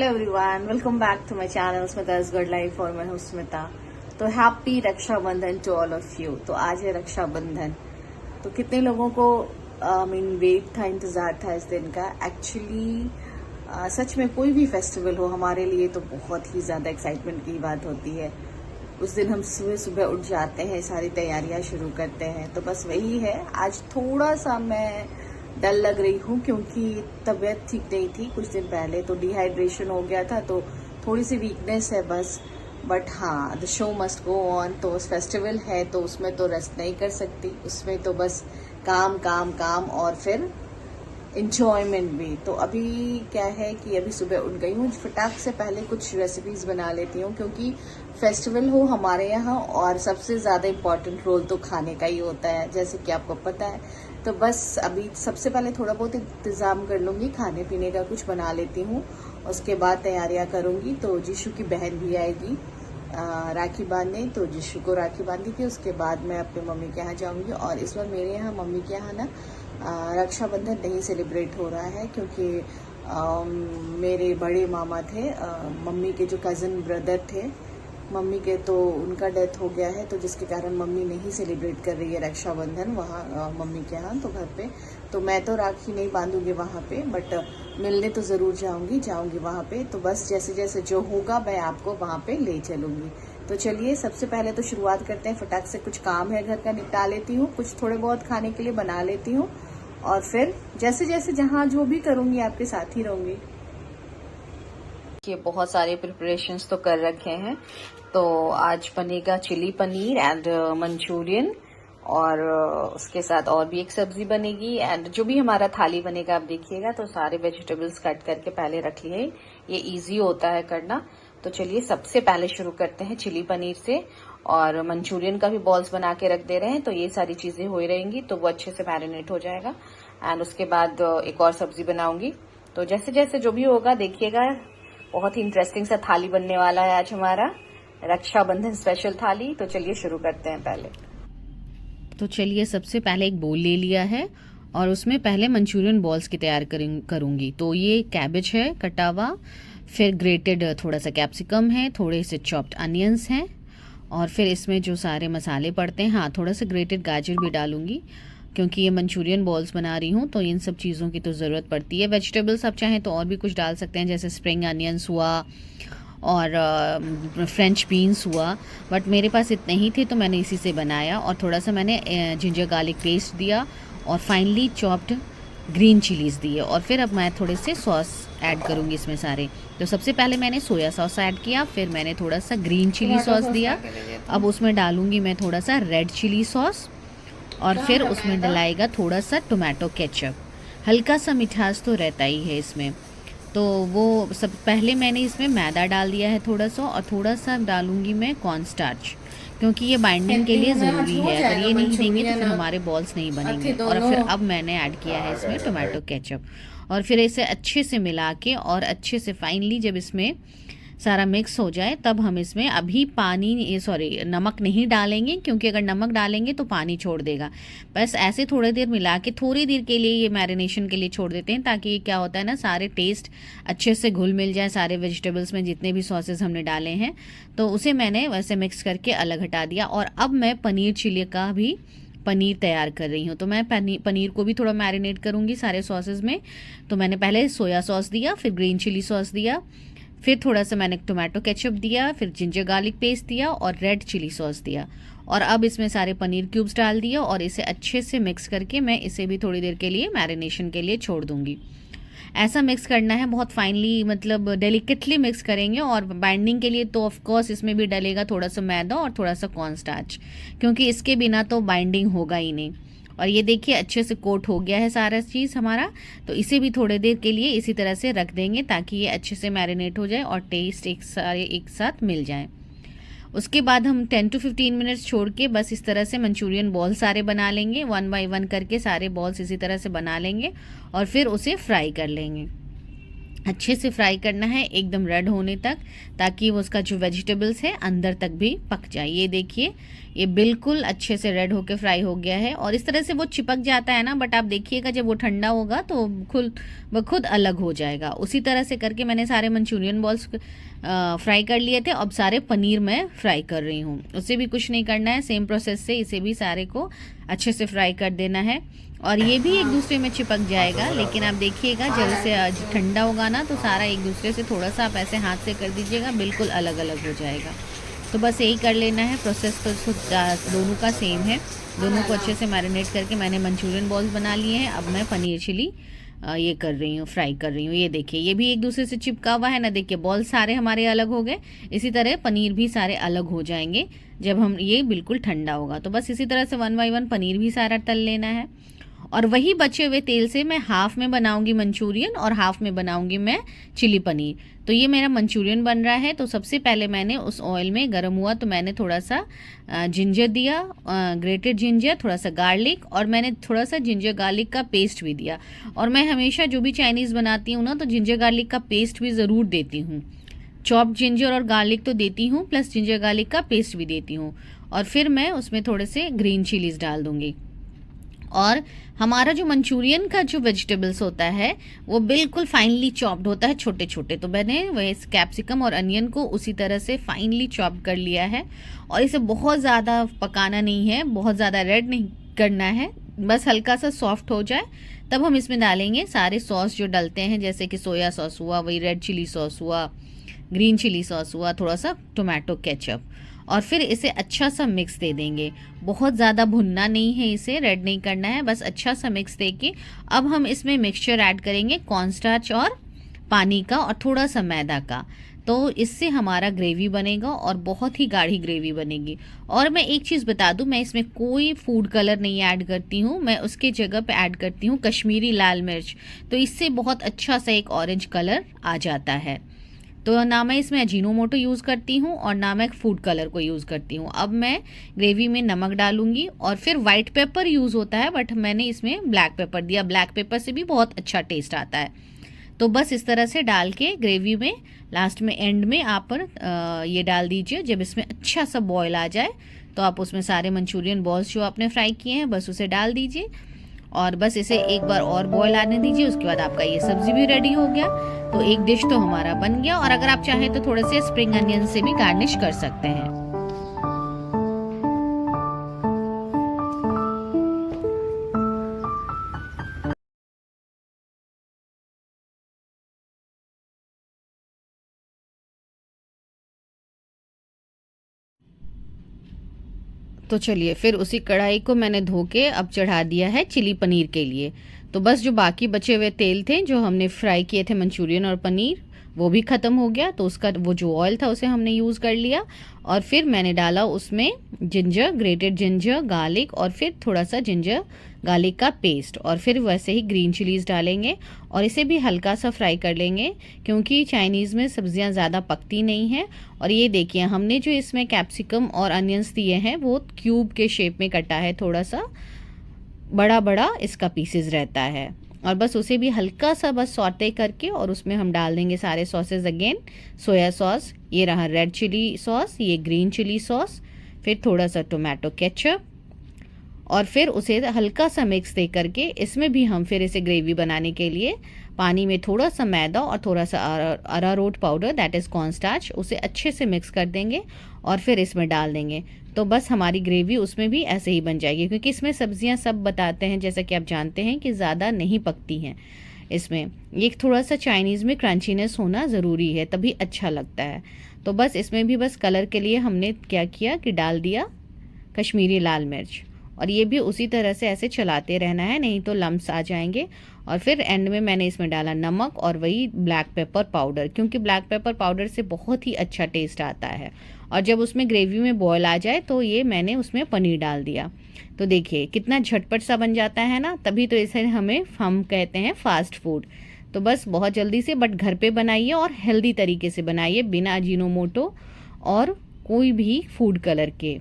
Hello everyone, welcome back to my channel Smita's good life और मैं हूँ स्मिता। तो happy Rakshabandhan to all of you. तो आज है रक्षाबंधन। तो कितने लोगों को वेट था, इंतजार था इस दिन का। एक्चुअली सच में कोई भी फेस्टिवल हो हमारे लिए तो बहुत ही ज्यादा एक्साइटमेंट की बात होती है। उस दिन हम सुबह सुबह उठ जाते हैं, सारी तैयारियां शुरू करते हैं। तो बस वही है, आज थोड़ा सा मैं डल लग रही हूँ क्योंकि तबीयत ठीक नहीं थी कुछ दिन पहले, तो डिहाइड्रेशन हो गया था, तो थोड़ी सी वीकनेस है बस। बट हाँ, the show must go on. तो उस फेस्टिवल है तो उसमें तो रेस्ट नहीं कर सकती, उसमें तो बस काम काम काम और फिर इंजॉयमेंट भी। तो अभी क्या है कि अभी सुबह उठ गई हूँ, फटाक से पहले कुछ रेसिपीज बना लेती हूँ क्योंकि फेस्टिवल हो हमारे यहाँ और सबसे ज्यादा इम्पोर्टेंट रोल तो खाने का ही होता है, जैसे कि आपको पता है। तो बस अभी सबसे पहले थोड़ा बहुत इंतजाम कर लूंगी, खाने पीने का कुछ बना लेती हूँ, उसके बाद तैयारियां करूंगी। तो जीशु की बहन भी आएगी राखी बांधने, तो जीशु को राखी बांधी थी, उसके बाद मैं अपने मम्मी के यहाँ जाऊंगी। और इस बार मेरे यहाँ मम्मी के यहाँ ना रक्षाबंधन नहीं सेलिब्रेट हो रहा है क्योंकि मेरे बड़े मामा थे, मम्मी के जो कज़न ब्रदर थे मम्मी के, तो उनका डेथ हो गया है, तो जिसके कारण मम्मी नहीं सेलिब्रेट कर रही है रक्षाबंधन वहाँ मम्मी के यहाँ, तो घर पे। तो मैं तो राखी नहीं बांधूंगी वहाँ पे, बट मिलने तो ज़रूर जाऊंगी वहाँ पे। तो बस जैसे जैसे जो होगा मैं आपको वहाँ पे ले चलूंगी। तो चलिए सबसे पहले तो शुरुआत करते हैं, फटाक से कुछ काम है घर का निपटा लेती हूँ, कुछ थोड़े बहुत खाने के लिए बना लेती हूँ और फिर जैसे जैसे जहाँ जो भी करूंगी आपके साथ ही रहूंगी। ये बहुत सारे प्रिपरेशंस तो कर रखे हैं। तो आज बनेगा चिली पनीर एंड मंचूरियन, और उसके साथ और भी एक सब्जी बनेगी, एंड जो भी हमारा थाली बनेगा आप देखिएगा। तो सारे वेजिटेबल्स कट करके पहले रख लिए, ये इजी होता है करना। तो चलिए सबसे पहले शुरू करते हैं चिली पनीर से, और मंचूरियन का भी बॉल्स बना के रख दे रहे हैं। तो ये सारी चीजें हो ही रहेंगी तो वो अच्छे से मैरिनेट हो जाएगा। एंड उसके बाद एक और सब्जी बनाऊंगी। तो जैसे जैसे जो भी होगा देखिएगा। बहुत ही इंटरेस्टिंग सा थाली बनने वाला है आज हमारा, रक्षाबंधन स्पेशल थाली। तो चलिए शुरू करते हैं पहले। तो चलिए सबसे पहले एक बोल ले लिया है और उसमें पहले मंचूरियन बॉल्स की तैयार करूंगी। तो ये कैबेज है कटा हुआ, फिर ग्रेटेड थोड़ा सा कैप्सिकम है, थोड़े से चॉप्ड अनियंस हैं, और फिर इसमें जो सारे मसाले पड़ते हैं, हाँ थोड़ा सा ग्रेटेड गाजर भी डालूंगी क्योंकि ये मंचूरियन बॉल्स बना रही हूँ तो इन सब चीज़ों की तो ज़रूरत पड़ती है। वेजिटेबल्स आप चाहें तो और भी कुछ डाल सकते हैं, जैसे स्प्रिंग अनियंस हुआ और फ्रेंच बीन्स हुआ, बट मेरे पास इतने ही थे तो मैंने इसी से बनाया। और थोड़ा सा मैंने जिंजर गार्लिक पेस्ट दिया और फाइनली चॉप्ड ग्रीन चिलीज़ दिए। और फिर अब मैं थोड़े से सॉस ऐड करूँगी इसमें सारे। तो सबसे पहले मैंने सोया सॉस ऐड किया, फिर मैंने थोड़ा सा ग्रीन चिली सॉस दिया, अब उसमें डालूंगी मैं थोड़ा सा रेड चिली सॉस, और फिर उसमें डलाएगा थोड़ा सा टोमेटो केचप। हल्का सा मिठास तो रहता ही है इसमें। तो वो सब पहले मैंने इसमें मैदा डाल दिया है थोड़ा सा, और थोड़ा सा डालूंगी मैं कॉर्न स्टार्च क्योंकि ये बाइंडिंग के लिए ज़रूरी है। अगर ये नहीं देंगे तो फिर हमारे बॉल्स नहीं बनेंगे। और फिर अब मैंने ऐड किया है इसमें टोमेटो केचप, और फिर इसे अच्छे से मिला के और अच्छे से फाइनली जब इसमें सारा मिक्स हो जाए तब हम इसमें अभी नमक नहीं डालेंगे क्योंकि अगर नमक डालेंगे तो पानी छोड़ देगा। बस ऐसे थोड़ी देर मिला के थोड़ी देर के लिए ये मैरिनेशन के लिए छोड़ देते हैं, ताकि क्या होता है ना, सारे टेस्ट अच्छे से घुल मिल जाए सारे वेजिटेबल्स में, जितने भी सॉसेस हमने डाले हैं। तो उसे मैंने वैसे मिक्स करके अलग हटा दिया। और अब मैं पनीर चिली का भी पनीर तैयार कर रही हूँ। तो मैं पनीर को भी थोड़ा मैरिनेट करूँगी सारे सॉसेस में। तो मैंने पहले सोया सॉस दिया, फिर ग्रीन चिली सॉस दिया, फिर थोड़ा सा मैंने टोमेटो केचप दिया, फिर जिंजर गार्लिक पेस्ट दिया और रेड चिली सॉस दिया। और अब इसमें सारे पनीर क्यूब्स डाल दिया और इसे अच्छे से मिक्स करके मैं इसे भी थोड़ी देर के लिए मैरिनेशन के लिए छोड़ दूंगी। ऐसा मिक्स करना है बहुत फाइनली, मतलब डेलिकेटली मिक्स करेंगे। और बाइंडिंग के लिए तो ऑफ कोर्स इसमें भी डलेगा थोड़ा सा मैदा और थोड़ा सा कॉर्न स्टार्च, क्योंकि इसके बिना तो बाइंडिंग होगा ही नहीं। और ये देखिए अच्छे से कोट हो गया है सारा चीज़ हमारा। तो इसे भी थोड़ी देर के लिए इसी तरह से रख देंगे ताकि ये अच्छे से मैरिनेट हो जाए और टेस्ट एक साथ मिल जाए। उसके बाद हम 10 to 15 मिनट्स छोड़ के बस इस तरह से मंचूरियन बॉल सारे बना लेंगे, 1 by 1 करके सारे बॉल्स इसी तरह से बना लेंगे और फिर उसे फ्राई कर लेंगे। अच्छे से फ्राई करना है एकदम रेड होने तक, ताकि वो उसका जो वेजिटेबल्स है अंदर तक भी पक जाए। ये देखिए ये बिल्कुल अच्छे से रेड होके फ्राई हो गया है, और इस तरह से वो चिपक जाता है ना, बट आप देखिएगा जब वो ठंडा होगा तो खुद अलग हो जाएगा। उसी तरह से करके मैंने सारे मंचूरियन बॉल्स फ्राई कर लिए थे। अब सारे पनीर मैं फ्राई कर रही हूँ, उससे भी कुछ नहीं करना है, सेम प्रोसेस से इसे भी सारे को अच्छे से फ्राई कर देना है। और ये भी एक दूसरे में चिपक जाएगा, लेकिन आप देखिएगा जब इसे ठंडा होगा ना तो सारा एक दूसरे से थोड़ा सा आप ऐसे हाथ से कर दीजिएगा, बिल्कुल अलग अलग हो जाएगा। तो बस यही कर लेना है, प्रोसेस तो दोनों का सेम है। दोनों को अच्छे से मैरिनेट करके मैंने मंचूरियन बॉल्स बना लिए हैं। अब मैं पनीर चिली ये कर रही हूँ, फ्राई कर रही हूँ। ये देखिए ये भी एक दूसरे से चिपका हुआ है ना, देखिए बॉल सारे हमारे अलग हो गए। इसी तरह पनीर भी सारे अलग हो जाएंगे जब हम ये बिल्कुल ठंडा होगा। तो बस इसी तरह से 1 बाय 1 पनीर भी सारा तल लेना है। और वही बचे हुए तेल से मैं हाफ में बनाऊंगी मंचूरियन और हाफ में बनाऊंगी मैं चिली पनीर। तो ये मेरा मंचूरियन बन रहा है। तो सबसे पहले मैंने उस ऑयल में गर्म हुआ तो मैंने थोड़ा सा जिंजर दिया, ग्रेटेड जिंजर, थोड़ा सा गार्लिक, और मैंने थोड़ा सा जिंजर गार्लिक का पेस्ट भी दिया। और मैं हमेशा जो भी चाइनीज़ बनाती हूँ ना तो जिंजर गार्लिक का पेस्ट भी ज़रूर देती हूँ। चॉप्ड जिंजर और गार्लिक तो देती हूँ, प्लस जिंजर गार्लिक का पेस्ट भी देती हूँ। और फिर मैं उसमें थोड़े से ग्रीन चिलीज डाल दूँगी। और हमारा जो मंचूरियन का जो वेजिटेबल्स होता है वो बिल्कुल फाइनली चॉप्ड होता है, छोटे छोटे। तो मैंने वही कैप्सिकम और अनियन को उसी तरह से फाइनली चॉप कर लिया है। और इसे बहुत ज़्यादा पकाना नहीं है, बहुत ज़्यादा रेड नहीं करना है, बस हल्का सा सॉफ्ट हो जाए तब हम इसमें डालेंगे सारे सॉस जो डलते हैं, जैसे कि सोया सॉस हुआ, वही रेड चिली सॉस हुआ, ग्रीन चिली सॉस हुआ, थोड़ा सा टोमेटो केचप, और फिर इसे अच्छा सा मिक्स दे देंगे। बहुत ज़्यादा भुनना नहीं है, इसे रेड नहीं करना है, बस अच्छा सा मिक्स दे के अब हम इसमें मिक्सचर ऐड करेंगे कॉर्नस्टार्च और पानी का और थोड़ा सा मैदा का। तो इससे हमारा ग्रेवी बनेगा और बहुत ही गाढ़ी ग्रेवी बनेगी। और मैं एक चीज़ बता दूं, मैं इसमें कोई फूड कलर नहीं ऐड करती हूँ, मैं उसके जगह पे ऐड करती हूँ कश्मीरी लाल मिर्च। तो इससे बहुत अच्छा सा एक ऑरेंज कलर आ जाता है। तो ना मैं इसमें अजीनोमोटो यूज़ करती हूँ और ना मैं फूड कलर को यूज़ करती हूँ। अब मैं ग्रेवी में नमक डालूंगी और फिर वाइट पेपर यूज़ होता है, बट मैंने इसमें ब्लैक पेपर दिया। ब्लैक पेपर से भी बहुत अच्छा टेस्ट आता है। तो बस इस तरह से डाल के ग्रेवी में लास्ट में एंड में आप ये डाल दीजिए। जब इसमें अच्छा सा बॉयल आ जाए तो आप उसमें सारे मंचूरियन बॉल्स जो आपने फ्राई किए हैं बस उसे डाल दीजिए और बस इसे एक बार और बॉयल आने दीजिए। उसके बाद आपका ये सब्जी भी रेडी हो गया। तो एक डिश तो हमारा बन गया। और अगर आप चाहें तो थोड़े से स्प्रिंग अनियन से भी गार्निश कर सकते हैं। तो चलिए फिर उसी कढ़ाई को मैंने धो के अब चढ़ा दिया है चिली पनीर के लिए। तो बस जो बाकी बचे हुए तेल थे जो हमने फ्राई किए थे मंचूरियन और पनीर, वो भी ख़त्म हो गया। तो उसका वो जो ऑयल था उसे हमने यूज़ कर लिया और फिर मैंने डाला उसमें जिंजर, ग्रेटेड जिंजर, गार्लिक और फिर थोड़ा सा जिंजर गार्लिक का पेस्ट और फिर वैसे ही ग्रीन चिलीज़ डालेंगे और इसे भी हल्का सा फ्राई कर लेंगे क्योंकि चाइनीज़ में सब्जियां ज़्यादा पकती नहीं हैं। और ये देखिए हमने जो इसमें कैप्सिकम और अनियंस दिए हैं वो क्यूब के शेप में कटा है, थोड़ा सा बड़ा बड़ा इसका पीसेस रहता है। और बस उसे भी हल्का सा बस सौटे करके और उसमें हम डाल देंगे सारे सॉसेज अगेन। सोया सॉस, ये रहा रेड चिली सॉस, ये ग्रीन चिली सॉस, फिर थोड़ा सा टोमेटो केचप और फिर उसे हल्का सा मिक्स दे करके इसमें भी हम फिर इसे ग्रेवी बनाने के लिए पानी में थोड़ा सा मैदा और थोड़ा सा arrowroot powder that is cornstarch उसे अच्छे से मिक्स कर देंगे और फिर इसमें डाल देंगे। तो बस हमारी ग्रेवी उसमें भी ऐसे ही बन जाएगी क्योंकि इसमें सब्जियां सब बताते हैं जैसा कि आप जानते हैं कि ज़्यादा नहीं पकती हैं। इसमें ये थोड़ा सा चाइनीज़ में क्रंचीनेस होना ज़रूरी है तभी अच्छा लगता है। तो बस इसमें भी बस कलर के लिए हमने क्या किया कि डाल दिया कश्मीरी लाल मिर्च और ये भी उसी तरह से ऐसे चलाते रहना है नहीं तो लम्स आ जाएंगे। और फिर एंड में मैंने इसमें डाला नमक और वही ब्लैक पेपर पाउडर क्योंकि ब्लैक पेपर पाउडर से बहुत ही अच्छा टेस्ट आता है। और जब उसमें ग्रेवी में बॉयल आ जाए तो ये मैंने उसमें पनीर डाल दिया। तो देखिए कितना झटपट सा बन जाता है ना, तभी तो इसे हम कहते हैं फास्ट फूड। तो बस बहुत जल्दी से बट घर पे बनाइए और हेल्दी तरीके से बनाइए बिना अजीनोमोटो और कोई भी फूड कलर के।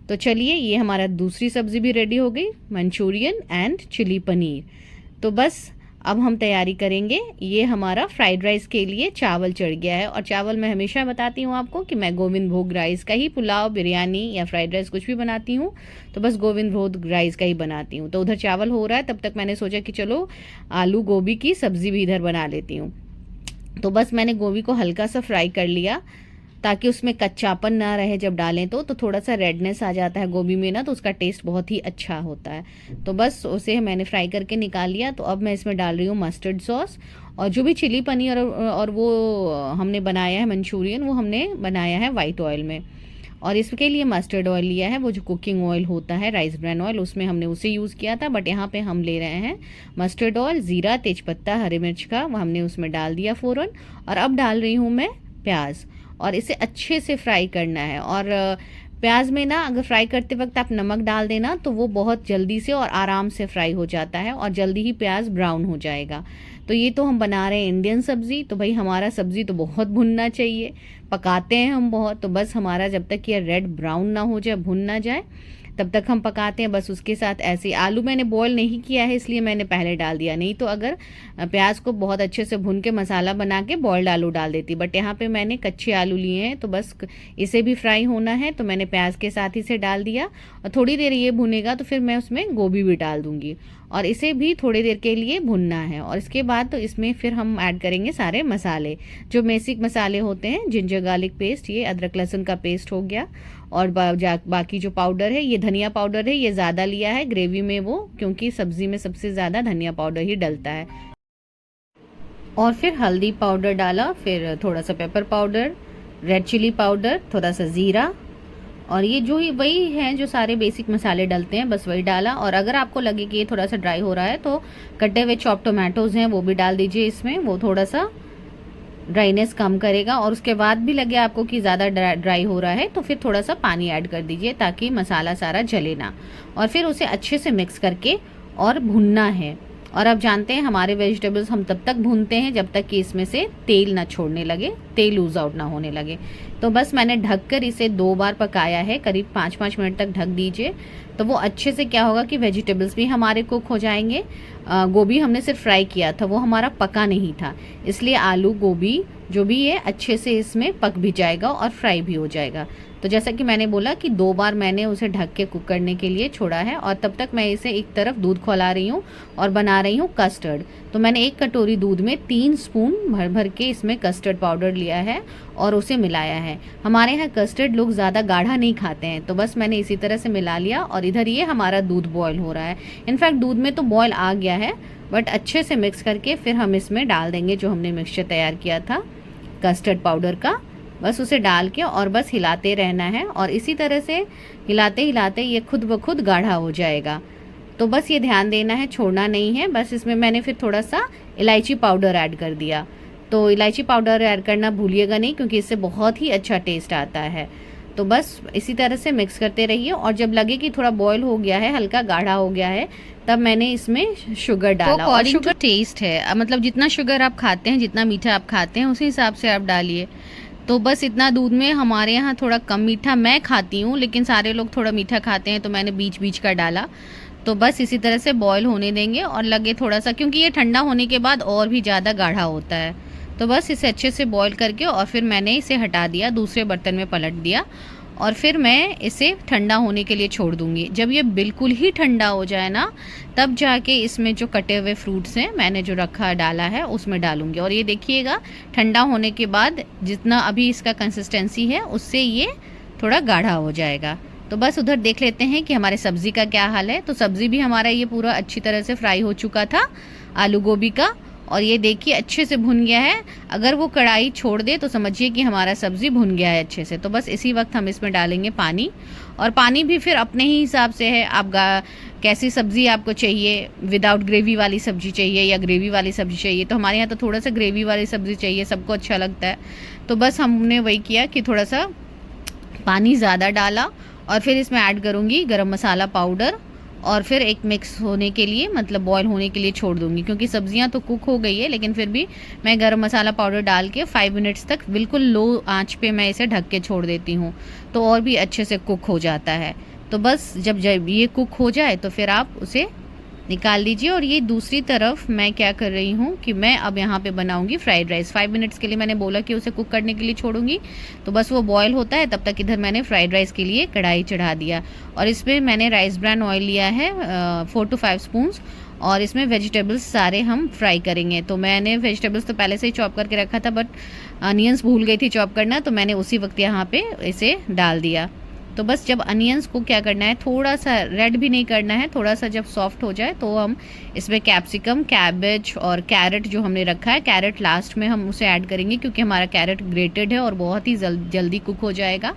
तो चलिए ये हमारा दूसरी सब्ज़ी भी रेडी हो गई, मंचूरियन एंड चिली पनीर। तो बस अब हम तैयारी करेंगे। ये हमारा फ्राइड राइस के लिए चावल चढ़ गया है, और चावल मैं हमेशा बताती हूँ आपको कि मैं गोविंद भोग राइस का ही पुलाव, बिरयानी या फ्राइड राइस कुछ भी बनाती हूँ तो बस गोविंद भोग राइस का ही बनाती हूँ। तो उधर चावल हो रहा है, तब तक मैंने सोचा कि चलो आलू गोभी की सब्ज़ी भी इधर बना लेती हूँ। तो बस मैंने गोभी को हल्का सा फ्राई कर लिया ताकि उसमें कच्चापन ना रहे, जब डालें तो थोड़ा सा रेडनेस आ जाता है गोभी में ना, तो उसका टेस्ट बहुत ही अच्छा होता है। तो बस उसे मैंने फ्राई करके निकाल लिया। तो अब मैं इसमें डाल रही हूँ मस्टर्ड सॉस, और जो भी चिली पनीर और वो हमने बनाया है मंचूरियन, वो हमने बनाया है वाइट ऑयल में। और इसके लिए मस्टर्ड ऑयल लिया है, वो जो कुकिंग ऑयल होता है राइस ब्रान ऑयल, उसमें हमने उसे यूज़ किया था, बट यहाँ पे हम ले रहे हैं मस्टर्ड ऑयल। ज़ीरा, तेजपत्ता, हरी मिर्च का वो हमने उसमें डाल दिया फ़ौरन। और अब डाल रही हूँ मैं प्याज, और इसे अच्छे से फ्राई करना है। और प्याज में ना अगर फ्राई करते वक्त आप नमक डाल देना तो वो बहुत जल्दी से और आराम से फ्राई हो जाता है, और जल्दी ही प्याज ब्राउन हो जाएगा। तो ये तो हम बना रहे हैं इंडियन सब्ज़ी, तो भाई हमारा सब्ज़ी तो बहुत भुनना चाहिए, पकाते हैं हम बहुत। तो बस हमारा जब तक ये रेड ब्राउन ना हो जाए, भुन ना जाए, तब तक हम पकाते हैं। बस उसके साथ ऐसे आलू मैंने बॉईल नहीं किया है, इसलिए मैंने पहले डाल दिया, नहीं तो अगर प्याज को बहुत अच्छे से भून के मसाला बना के बॉइल्ड आलू डाल देती। बट यहाँ पे मैंने कच्चे आलू लिए हैं, तो बस इसे भी फ्राई होना है, तो मैंने प्याज के साथ ही से डाल दिया। और थोड़ी देर ये भुनेगा तो फिर मैं उसमें गोभी भी डाल दूँगी, और इसे भी थोड़ी देर के लिए भुनना है। और इसके बाद तो इसमें फिर हम ऐड करेंगे सारे मसाले, जो बेसिक मसाले होते हैं। जिंजर गार्लिक पेस्ट, ये अदरक लहसुन का पेस्ट हो गया, और बाकी जो पाउडर है, ये धनिया पाउडर है, ये ज़्यादा लिया है ग्रेवी में वो, क्योंकि सब्ज़ी में सबसे ज़्यादा धनिया पाउडर ही डलता है। और फिर हल्दी पाउडर डाला, फिर थोड़ा सा pepper powder, red chilli powder, थोड़ा सा ज़ीरा, और ये जो ही वही हैं जो सारे बेसिक मसाले डलते हैं, बस वही डाला। और अगर आपको लगे कि ये थोड़ा सा ड्राई हो रहा है तो कटे हुए चॉप टोमेटोज़ हैं वो भी डाल दीजिए इसमें, वो थोड़ा सा ड्राइनेस कम करेगा। और उसके बाद भी लगे आपको कि ज़्यादा ड्राई हो रहा है तो फिर थोड़ा सा पानी ऐड कर दीजिए, ताकि मसाला सारा जले ना। और फिर उसे अच्छे से मिक्स करके और भुनना है। और अब जानते हैं हमारे वेजिटेबल्स हम तब तक भूनते हैं जब तक कि इसमें से तेल ना छोड़ने लगे, तेल लूज आउट ना होने लगे। तो बस मैंने ढककर इसे 2 बार पकाया है, करीब 5-5 मिनट तक ढक दीजिए। तो वो अच्छे से क्या होगा कि वेजिटेबल्स भी हमारे कुक हो जाएंगे। गोभी हमने सिर्फ फ्राई किया था, वो हमारा पका नहीं था, इसलिए आलू गोभी जो भी है अच्छे से इसमें पक भी जाएगा और फ्राई भी हो जाएगा। तो जैसा कि मैंने बोला कि 2 बार मैंने उसे ढक के कुक करने के लिए छोड़ा है। और तब तक मैं इसे एक तरफ दूध खौला रही हूँ और बना रही हूँ कस्टर्ड। तो मैंने 1 कटोरी दूध में 3 स्पून भर भर के इसमें कस्टर्ड पाउडर लिया है और उसे मिलाया है। हमारे यहाँ कस्टर्ड लोग ज़्यादा गाढ़ा नहीं खाते हैं, तो बस मैंने इसी तरह से मिला लिया। और इधर ये हमारा दूध बॉयल हो रहा है। इनफैक्ट दूध में तो बॉयल आ गया है, बट अच्छे से मिक्स करके फिर हम इसमें डाल देंगे जो हमने मिक्सचर तैयार किया था कस्टर्ड पाउडर का। बस उसे डाल के और बस हिलाते रहना है, और इसी तरह से हिलाते हिलाते ये खुद ब खुद गाढ़ा हो जाएगा। तो बस ये ध्यान देना है, छोड़ना नहीं है। बस इसमें मैंने फिर थोड़ा सा इलायची पाउडर ऐड कर दिया। तो इलायची पाउडर ऐड करना भूलिएगा नहीं, क्योंकि इससे बहुत ही अच्छा टेस्ट आता है। तो बस इसी तरह से मिक्स करते रहिए, और जब लगे कि थोड़ा बॉयल हो गया है, हल्का गाढ़ा हो गया है, तब मैंने इसमें शुगर डाला। और शुगर टेस्ट है, मतलब जितना शुगर आप खाते हैं, जितना मीठा आप खाते हैं, उसी हिसाब से आप डालिए। तो बस इतना दूध में, हमारे यहाँ थोड़ा कम मीठा मैं खाती हूँ, लेकिन सारे लोग थोड़ा मीठा खाते हैं, तो मैंने बीच बीच का डाला। तो बस इसी तरह से बॉयल होने देंगे, और लगे थोड़ा सा, क्योंकि ये ठंडा होने के बाद और भी ज़्यादा गाढ़ा होता है। तो बस इसे अच्छे से बॉयल करके और फिर मैंने इसे हटा दिया, दूसरे बर्तन में पलट दिया, और फिर मैं इसे ठंडा होने के लिए छोड़ दूँगी। जब ये बिल्कुल ही ठंडा हो जाए ना, तब जाके इसमें जो कटे हुए फ्रूट्स हैं मैंने जो रखा डाला है उसमें डालूँगी। और ये देखिएगा ठंडा होने के बाद जितना अभी इसका कंसिस्टेंसी है, उससे ये थोड़ा गाढ़ा हो जाएगा। तो बस उधर देख लेते हैं कि हमारे सब्ज़ी का क्या हाल है। तो सब्ज़ी भी हमारा ये पूरा अच्छी तरह से फ्राई हो चुका था, आलू गोभी का, और ये देखिए अच्छे से भुन गया है। अगर वो कढ़ाई छोड़ दे तो समझिए कि हमारा सब्ज़ी भुन गया है अच्छे से। तो बस इसी वक्त हम इसमें डालेंगे पानी, और पानी भी फिर अपने ही हिसाब से है, आप कैसी सब्ज़ी आपको चाहिए, विदाउट ग्रेवी वाली सब्ज़ी चाहिए या ग्रेवी वाली सब्ज़ी चाहिए। तो हमारे यहाँ तो थोड़ा सा ग्रेवी वाली सब्ज़ी चाहिए, सबको अच्छा लगता है। तो बस हमने वही किया कि थोड़ा सा पानी ज़्यादा डाला, और फिर इसमें ऐड करूँगी गरम मसाला पाउडर, और फिर एक मिक्स होने के लिए, मतलब बॉयल होने के लिए छोड़ दूँगी, क्योंकि सब्जियां तो कुक हो गई है, लेकिन फिर भी मैं गरम मसाला पाउडर डाल के 5 मिनट्स तक बिल्कुल लो आंच पे मैं इसे ढक के छोड़ देती हूँ, तो और भी अच्छे से कुक हो जाता है। तो बस जब ये कुक हो जाए तो फिर आप उसे निकाल लीजिए। और ये दूसरी तरफ मैं क्या कर रही हूँ कि मैं अब यहाँ पे बनाऊंगी फ्राइड राइस। 5 मिनट्स के लिए मैंने बोला कि उसे कुक करने के लिए छोड़ूंगी, तो बस वो बॉयल होता है तब तक इधर मैंने फ्राइड राइस के लिए कढ़ाई चढ़ा दिया। और इसमें मैंने राइस ब्रान ऑयल लिया है 4 to 5 स्पून्स, और इसमें वेजिटेबल्स सारे हम फ्राई करेंगे। तो मैंने वेजिटेबल्स तो पहले से ही चॉप करके रखा था, बट अनियंस भूल गई थी चॉप करना, तो मैंने उसी वक्त यहाँ पे इसे डाल दिया। तो बस जब अनियंस को क्या करना है, थोड़ा सा रेड भी नहीं करना है, थोड़ा सा जब सॉफ्ट हो जाए तो हम इसमें कैप्सिकम, कैबेज और कैरेट जो हमने रखा है, कैरेट लास्ट में हम उसे ऐड करेंगे क्योंकि हमारा कैरेट ग्रेटेड है और बहुत ही जल्दी कुक हो जाएगा।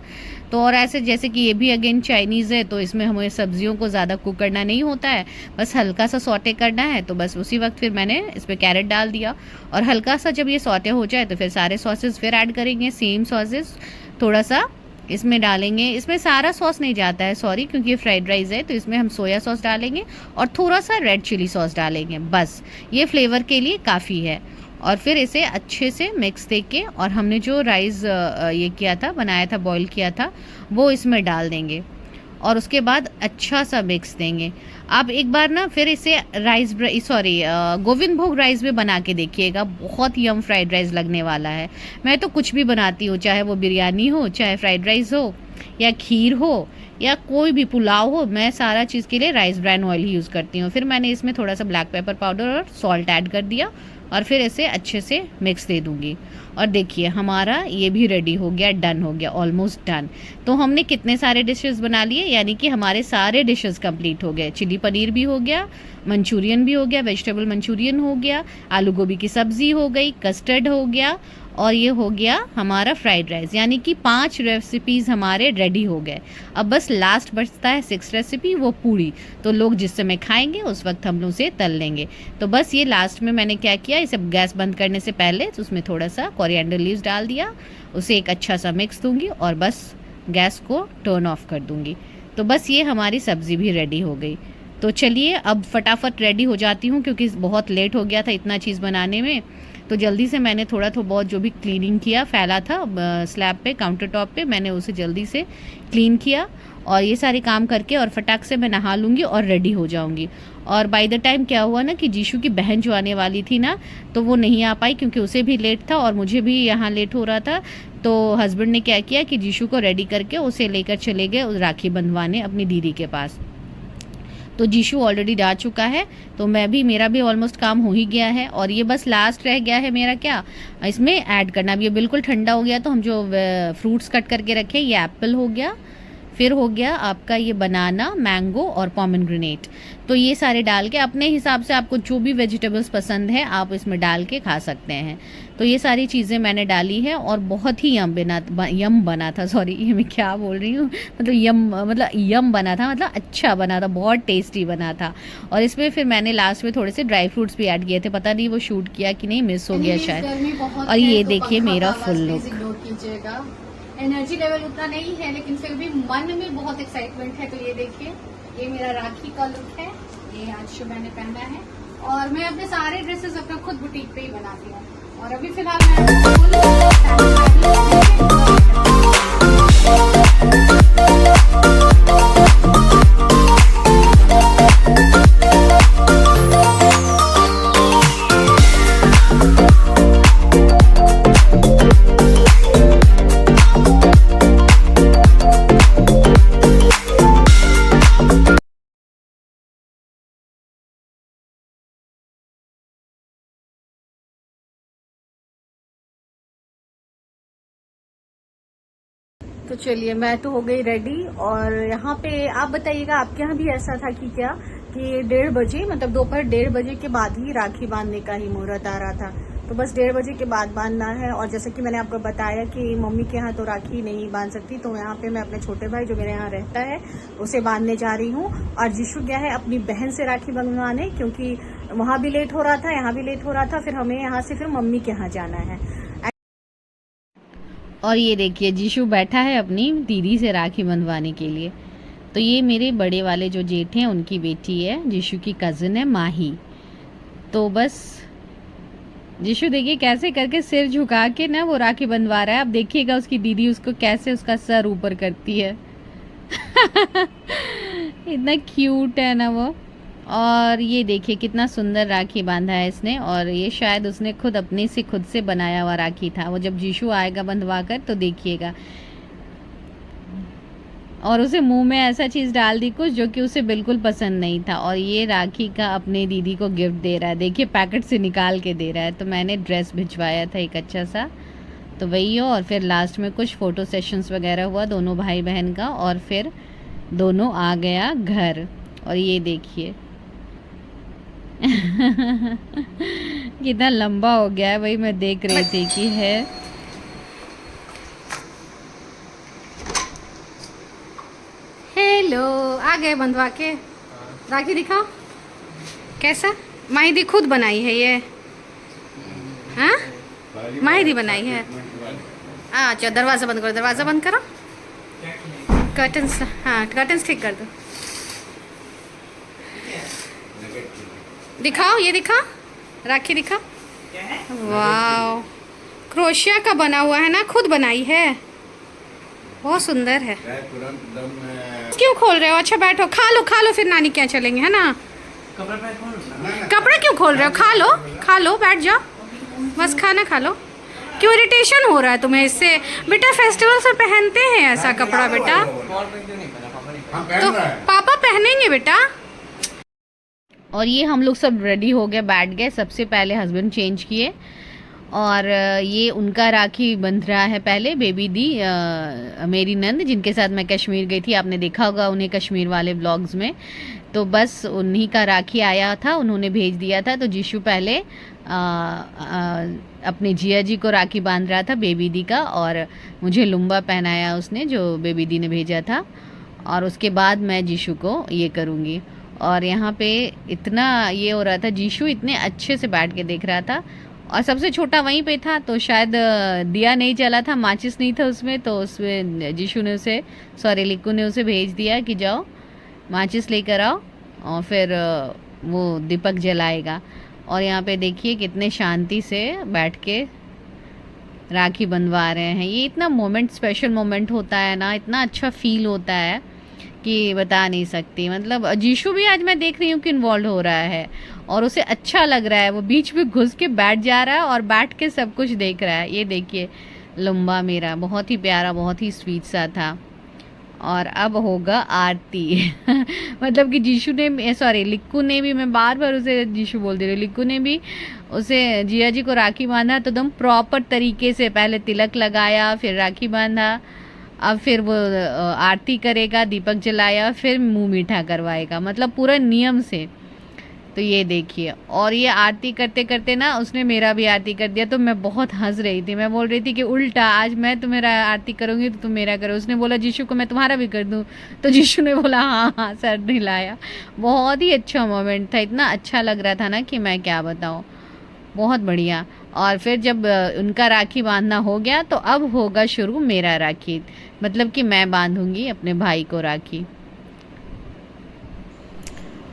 तो और ऐसे जैसे कि ये भी अगेन चाइनीज़ है, तो इसमें हमें सब्जियों को ज़्यादा कुक करना नहीं होता है, बस हल्का सा सौटे करना है। तो बस उसी वक्त फिर मैंने इस पर कैरेट डाल दिया, और हल्का सा जब ये सौटे हो जाए तो फिर सारे सॉसेस फिर ऐड करेंगे, सेम सॉसेस थोड़ा सा इसमें डालेंगे। इसमें सारा सॉस नहीं जाता है, सॉरी, क्योंकि ये फ्राइड राइस है, तो इसमें हम सोया सॉस डालेंगे और थोड़ा सा रेड चिली सॉस डालेंगे, बस ये फ्लेवर के लिए काफ़ी है। और फिर इसे अच्छे से मिक्स देके, और हमने जो राइस ये किया था, बनाया था, बॉईल किया था, वो इसमें डाल देंगे और उसके बाद अच्छा सा मिक्स देंगे। आप एक बार ना फिर इसे गोविंद भोग राइस में बना के देखिएगा, बहुत यम फ्राइड राइस लगने वाला है। मैं तो कुछ भी बनाती हूँ, चाहे वो बिरयानी हो, चाहे फ्राइड राइस हो, या खीर हो, या कोई भी पुलाव हो, मैं सारा चीज़ के लिए राइस ब्रान ऑयल ही यूज़ करती हूँ। फिर मैंने इसमें थोड़ा सा ब्लैक पेपर पाउडर और सॉल्ट ऐड कर दिया, और फिर इसे अच्छे से मिक्स दे दूँगी। और देखिए हमारा ये भी रेडी हो गया, डन हो गया, ऑलमोस्ट डन। तो हमने कितने सारे डिशेस बना लिए, यानी कि हमारे सारे डिशेस कंप्लीट हो गए। चिली पनीर भी हो गया, मंचूरियन भी हो गया, वेजिटेबल मंचूरियन हो गया, आलू गोभी की सब्ज़ी हो गई, कस्टर्ड हो गया, और ये हो गया हमारा फ्राइड राइस। यानी कि 5 रेसिपीज़ हमारे रेडी हो गए। अब बस लास्ट बचता है 6 रेसिपी, वो पूड़ी। तो लोग जिस समय खाएंगे उस वक्त हम लोग उसे तल लेंगे। तो बस ये लास्ट में मैंने क्या किया, इसे गैस बंद करने से पहले तो उसमें थोड़ा सा कोरिएंडर लीव्स डाल दिया, उसे एक अच्छा सा मिक्स दूंगी और बस गैस को टर्न ऑफ कर दूंगी। तो बस ये हमारी सब्ज़ी भी रेडी हो गई। तो चलिए अब फटाफट रेडी हो जाती हूँ, क्योंकि बहुत लेट हो गया था इतना चीज़ बनाने में। तो जल्दी से मैंने थोड़ा बहुत जो भी क्लीनिंग किया, फैला था स्लैब पे, काउंटर टॉप पे, मैंने उसे जल्दी से क्लीन किया, और ये सारे काम करके और फटाक से मैं नहा लूँगी और रेडी हो जाऊँगी। और बाय द टाइम क्या हुआ ना कि जीशू की बहन जो आने वाली थी ना, तो वो नहीं आ पाई क्योंकि उसे भी लेट था और मुझे भी यहाँ लेट हो रहा था। तो हस्बैंड ने क्या किया कि जीशू को रेडी करके उसे लेकर चले गए राखी बंधवाने अपनी दीदी के पास। तो जीशू ऑलरेडी जा चुका है, तो मेरा भी ऑलमोस्ट काम हो ही गया है। और ये बस लास्ट रह गया है मेरा क्या, इसमें ऐड करना। अब ये बिल्कुल ठंडा हो गया, तो हम जो फ्रूट्स कट करके रखे, ये एप्पल हो गया, फिर हो गया आपका ये बनाना, मैंगो और पोमेग्रेनेट। तो ये सारे डाल के अपने हिसाब से आपको जो भी वेजिटेबल्स पसंद है आप इसमें डाल के खा सकते हैं। तो ये सारी चीज़ें मैंने डाली है और बहुत ही यम बना था, सॉरी ये मैं क्या बोल रही हूँ, मतलब यम बना था, मतलब अच्छा बना था, बहुत टेस्टी बना था। और इसमें फिर मैंने लास्ट में थोड़े से ड्राई फ्रूट्स भी ऐड किए थे, पता नहीं वो शूट किया कि नहीं, मिस हो गया शायद। और ये देखिए मेरा फुल लुक। एनर्जी लेवल उतना नहीं है, लेकिन फिर भी मन में बहुत एक्साइटमेंट है। तो ये देखिए, ये मेरा राखी का लुक है, ये आज जो मैंने पहना है। और मैं अपने सारे ड्रेसेस अपना खुद बुटीक पे ही बनाती हूँ। और अभी फिलहाल तो चलिए मैं तो हो गई रेडी। और यहाँ पे आप बताइएगा आपके यहाँ भी ऐसा था कि क्या कि 1:30 बजे, मतलब दोपहर 1:30 बजे के बाद ही राखी बांधने का ही मुहूर्त आ रहा था। तो बस 1:30 बजे के बाद बांधना है। और जैसे कि मैंने आपको बताया कि मम्मी के यहाँ तो राखी नहीं बांध सकती, तो यहाँ पे मैं अपने छोटे भाई जो मेरे यहाँ रहता है उसे बांधने जा रही हूँ। और जीशु गया है अपनी बहन से राखी बंधवाने, क्योंकि वहाँ भी लेट हो रहा था, यहाँ भी लेट हो रहा था, फिर हमें यहाँ से फिर मम्मी के यहाँ जाना है। और ये देखिए जीशु बैठा है अपनी दीदी से राखी बंधवाने के लिए। तो ये मेरे बड़े वाले जो जेठ हैं उनकी बेटी है, जीशु की कज़न है माही। तो बस जीशु देखिए कैसे करके सिर झुका के ना वो राखी बंधवा रहा है। अब देखिएगा उसकी दीदी उसको कैसे उसका सर ऊपर करती है। इतना क्यूट है ना वो। और ये देखिए कितना सुंदर राखी बांधा है इसने, और ये शायद उसने खुद से बनाया हुआ राखी था। वो जब जीशु आएगा बंधवा कर तो देखिएगा। और उसे मुंह में ऐसा चीज़ डाल दी कुछ जो कि उसे बिल्कुल पसंद नहीं था, और ये राखी का अपने दीदी को गिफ्ट दे रहा है। देखिए पैकेट से निकाल के दे रहा है। तो मैंने ड्रेस भिजवाया था एक अच्छा सा, तो वही हो। और फिर लास्ट में कुछ फ़ोटो सेशंस वगैरह हुआ दोनों भाई बहन का, और फिर दोनों आ गया घर। और ये देखिए कितना लंबा हो गया है, वही मैं देख रही थी कि है। हेलो, आ गए बंधवा के। राखी दिखाओ कैसा। माहिदी खुद बनाई है ये? हाँ, माहिदी बनाई है। अच्छा, दरवाज़ा बंद करो, दरवाज़ा बंद करो। कर्टन्स, हाँ कर्टन्स ठीक कर दो। दिखाओ, ये दिखाओ, राखी दिखाओ। वाह, क्रोशिया का बना हुआ है ना, खुद बनाई है, बहुत सुंदर है। क्यों खोल रहे हो? अच्छा बैठो, खा लो फिर नानी क्या चलेंगे, है ना। कपड़ा क्यों खोल रहे हो? खा लो, बैठ जाओ, बस खाना खा लो। क्यों इरिटेशन हो रहा है तुम्हें इससे? बेटा फेस्टिवल से पहनते हैं ऐसा कपड़ा बेटा, तो पापा पहनेंगे बेटा। और ये हम लोग सब रेडी हो गए, बैठ गए। सबसे पहले हस्बैंड चेंज किए, और ये उनका राखी बंध रहा है पहले। बेबी दी मेरी नंद, जिनके साथ मैं कश्मीर गई थी, आपने देखा होगा उन्हें कश्मीर वाले ब्लॉग्स में। तो बस उन्हीं का राखी आया था, उन्होंने भेज दिया था। तो जीशु पहले अपने जिया जी को राखी बांध रहा था, बेबी दी का, और मुझे लुम्बा पहनाया उसने जो बेबी दी ने भेजा था। और उसके बाद मैं जीशु को ये करूँगी। और यहाँ पे इतना ये हो रहा था, जीशु इतने अच्छे से बैठ के देख रहा था, और सबसे छोटा वहीं पे था। तो शायद दिया नहीं जला था, माचिस नहीं था उसमें, तो उसमें जीशु ने उसे, सॉरी लिक्कू ने उसे भेज दिया कि जाओ माचिस लेकर आओ, और फिर वो दीपक जलाएगा। और यहाँ पे देखिए कितने शांति से बैठ के राखी बंधवा रहे हैं। ये इतना मोमेंट, स्पेशल मोमेंट होता है ना, इतना अच्छा फील होता है कि बता नहीं सकती। मतलब जीशु भी आज मैं देख रही हूँ कि इन्वॉल्व हो रहा है, और उसे अच्छा लग रहा है। वो बीच में घुस के बैठ जा रहा है और बैठ के सब कुछ देख रहा है। ये देखिए लंबा मेरा, बहुत ही प्यारा, बहुत ही स्वीट सा था। और अब होगा आरती मतलब कि जीशु ने, सॉरी लिक्कू ने भी, मैं बार बार उसे जीशु बोल दे रही हूँ, लिक्कू ने भी उसे, जिया जी को राखी बांधा तो एकदम प्रॉपर तरीके से। पहले तिलक लगाया, फिर राखी बांधा, अब फिर वो आरती करेगा, दीपक जलाया, फिर मुंह मीठा करवाएगा, मतलब पूरा नियम से। तो ये देखिए, और ये आरती करते करते ना उसने मेरा भी आरती कर दिया। तो मैं बहुत हंस रही थी, मैं बोल रही थी कि उल्टा आज मैं तुम्हारा आरती करूँगी तो तुम मेरा करो। उसने बोला जीशु को मैं तुम्हारा भी कर दूँ, तो जीशु ने बोला हाँ, सर हिलाया। बहुत ही अच्छा मोमेंट था, इतना अच्छा लग रहा था ना कि मैं क्या बताऊँ, बहुत बढ़िया। और फिर जब उनका राखी बांधना हो गया तो अब होगा शुरू मेरा राखी, मतलब कि मैं बांधूंगी अपने भाई को राखी।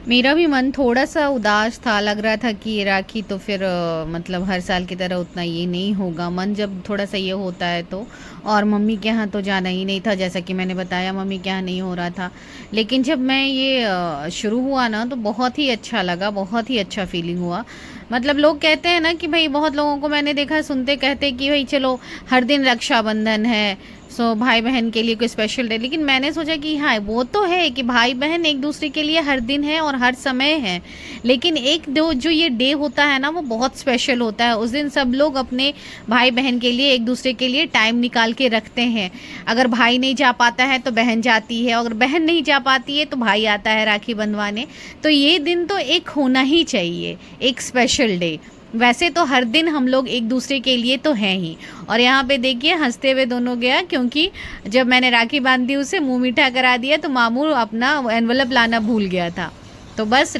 मेरा भी मन थोड़ा सा उदास था, लग रहा था कि ये राखी तो फिर मतलब हर साल की तरह उतना ये नहीं होगा। मन जब थोड़ा सा ये होता है तो, और मम्मी के यहाँ तो जाना ही नहीं था, जैसा कि मैंने बताया मम्मी के यहाँ नहीं हो रहा था। लेकिन जब मैं ये शुरू हुआ ना तो बहुत ही अच्छा लगा, बहुत ही अच्छा फीलिंग हुआ। मतलब लोग कहते हैं ना कि भाई, बहुत लोगों को मैंने देखा सुनते कहते कि भाई चलो हर दिन रक्षाबंधन है, सो भाई बहन के लिए कोई स्पेशल डे। लेकिन मैंने सोचा कि हाँ वो तो है कि भाई बहन एक दूसरे के लिए हर दिन है और हर समय है, लेकिन एक दो जो ये डे होता है ना वो बहुत स्पेशल होता है। उस दिन सब लोग अपने भाई बहन के लिए, एक दूसरे के लिए टाइम निकाल के रखते हैं। अगर भाई नहीं जा पाता है तो बहन जाती है, अगर बहन नहीं जा पाती है तो भाई आता है राखी बंधवाने। तो ये दिन तो एक होना ही चाहिए, एक स्पेशल डे। वैसे तो हर दिन हम लोग एक दूसरे के लिए तो हैं ही। और यहाँ पे देखिए हंसते हुए दोनों गया, क्योंकि जब मैंने राखी बांध दी उसे मुंह मीठा करा दिया तो मामू अपना एनवलप लाना भूल गया था। तो बस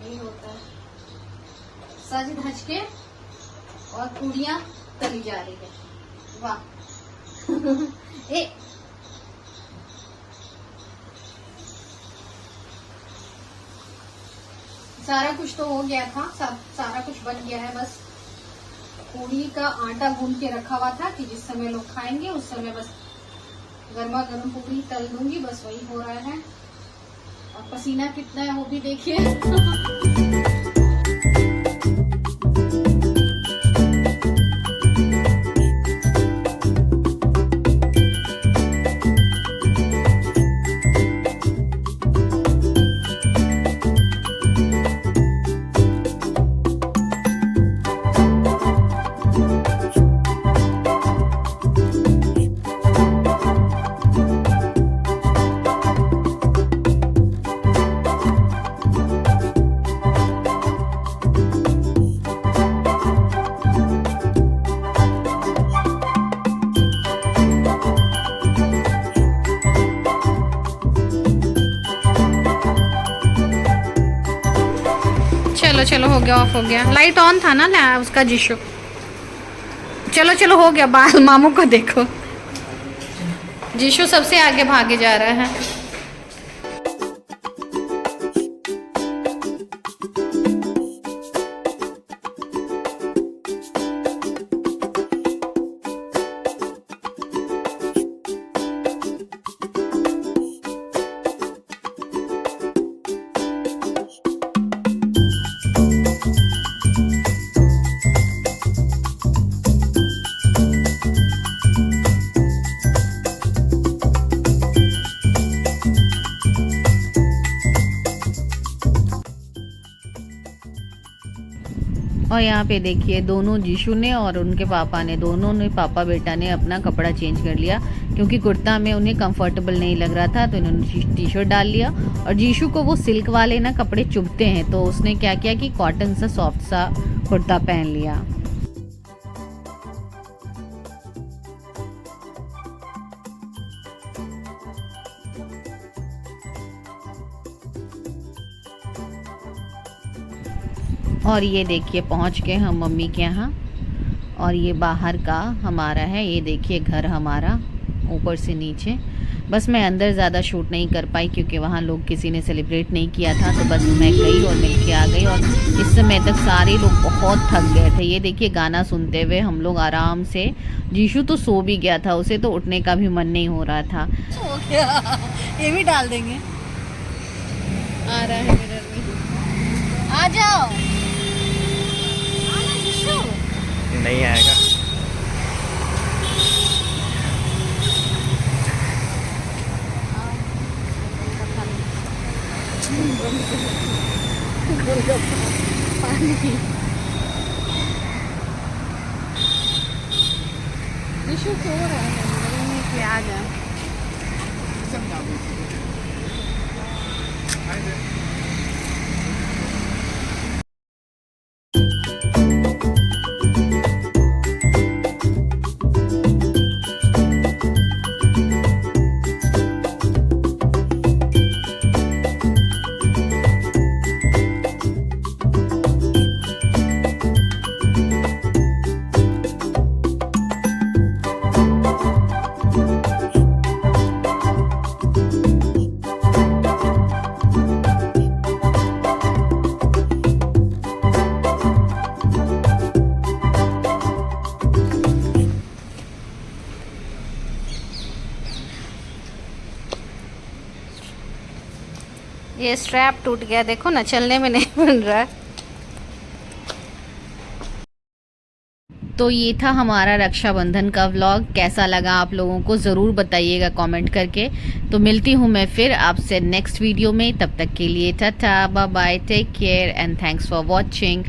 यही होता है, सज धज के और पूड़ियाँ तली जा रही है। वाह ए सारा कुछ तो हो गया था, सारा कुछ बन गया है। बस पूड़ी का आटा गूंद के रखा हुआ था कि जिस समय लोग खाएंगे उस समय बस गर्मा गर्म पूरी तल दूंगी, बस वही हो रहा है। और पसीना कितना है वो भी देखिए। चलो चलो हो गया, ऑफ हो गया। लाइट ऑन था ना उसका जीशु। चलो चलो हो गया। बाल मामू को देखो, जीशु सबसे आगे भागे जा रहा है। और यहाँ पे देखिए दोनों जीशु ने और उनके पापा ने, दोनों ने पापा बेटा ने अपना कपड़ा चेंज कर लिया, क्योंकि कुर्ता में उन्हें कंफर्टेबल नहीं लग रहा था, तो इन्होंने टी शर्ट डाल लिया। और जीशु को वो सिल्क वाले ना कपड़े चुभते हैं, तो उसने क्या किया कि कॉटन सा सॉफ्ट सा कुर्ता पहन लिया। और ये देखिए पहुंच गए हम मम्मी के यहाँ। और ये बाहर का हमारा है, ये देखिए घर हमारा ऊपर से नीचे। बस मैं अंदर ज़्यादा शूट नहीं कर पाई क्योंकि वहाँ लोग किसी ने सेलिब्रेट नहीं किया था, तो बस मैं गई और मिल के आ गई। और इस समय तक सारे लोग बहुत थक गए थे। ये देखिए गाना सुनते हुए हम लोग आराम से, जीशु तो सो भी गया था, उसे तो उठने का भी मन नहीं हो रहा था। हो गया, ये भी डाल देंगे। आ रहा है मिरर में, आ जाओ। नहीं आएगा। विशु सो रहा है, आ जा। ये स्ट्रैप टूट गया, देखो ना, चलने में नहीं बन रहा है। तो ये था हमारा रक्षाबंधन का व्लॉग। कैसा लगा आप लोगों को ज़रूर बताइएगा कमेंट करके। तो मिलती हूँ मैं फिर आपसे नेक्स्ट वीडियो में। तब तक के लिए tata, bye bye, take care and thanks for watching.